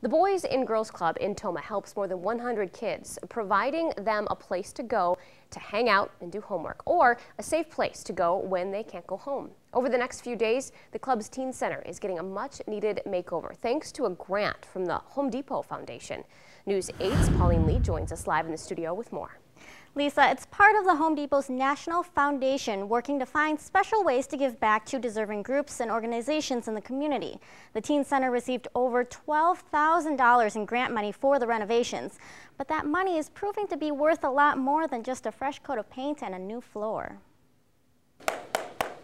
The Boys and Girls Club in Tomah helps more than 100 kids, providing them a place to go to hang out and do homework, or a safe place to go when they can't go home. Over the next few days, the club's teen center is getting a much-needed makeover thanks to a grant from the Home Depot Foundation. News 8's Pauline Lee joins us live in the studio with more. Lisa, it's part of the Home Depot's National Foundation working to find special ways to give back to deserving groups and organizations in the community. The Teen Center received over $12,000 in grant money for the renovations, but that money is proving to be worth a lot more than just a fresh coat of paint and a new floor.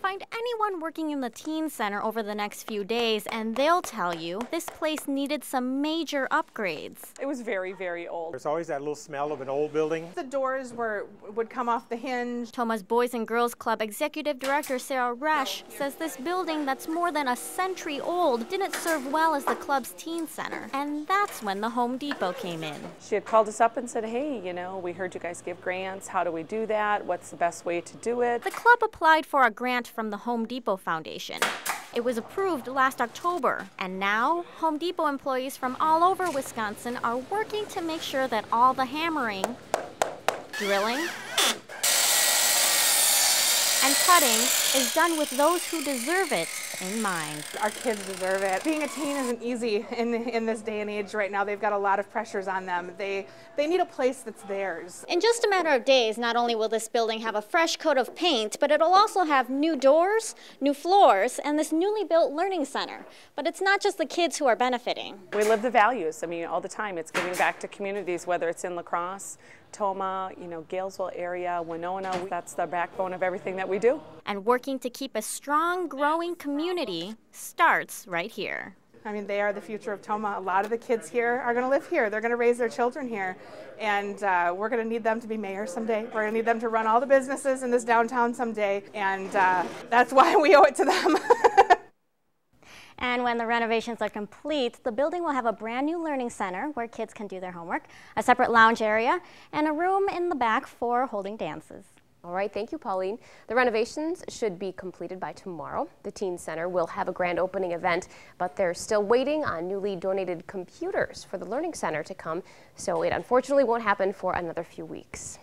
Find anyone working in the Teen Center over the next few days and they'll tell you this place needed some major upgrades. It was very, very old. There's always that little smell of an old building. The doors would come off the hinge. Tomah's Boys and Girls Club Executive Director Sarah Resch says this building that's more than a century old didn't serve well as the club's teen center. And that's when the Home Depot came in. She had called us up and said, hey, we heard you guys give grants. How do we do that? What's the best way to do it? The club applied for a grant from the Home Depot Foundation. It was approved last October, and now Home Depot employees from all over Wisconsin are working to make sure that all the hammering, drilling, and cutting is done with those who deserve it in mind. Our kids deserve it. Being a teen isn't easy in this day and age right now. They've got a lot of pressures on them. They need a place that's theirs. In just a matter of days, not only will this building have a fresh coat of paint, but it'll also have new doors, new floors, and this newly built learning center. But it's not just the kids who are benefiting. We live the values. All the time. It's giving back to communities, whether it's in La Crosse, Tomah, Galesville area, Winona. That's the backbone of everything that we do. And working to keep a strong, growing community starts right here. They are the future of Tomah. A lot of the kids here are going to live here. They're going to raise their children here. And we're going to need them to be mayors someday. We're going to need them to run all the businesses in this downtown someday. And that's why we owe it to them. And when the renovations are complete, the building will have a brand new learning center where kids can do their homework, a separate lounge area, and a room in the back for holding dances. All right, thank you, Pauline. The renovations should be completed by tomorrow. The Teen Center will have a grand opening event, but they're still waiting on newly donated computers for the Learning Center to come, so it unfortunately won't happen for another few weeks.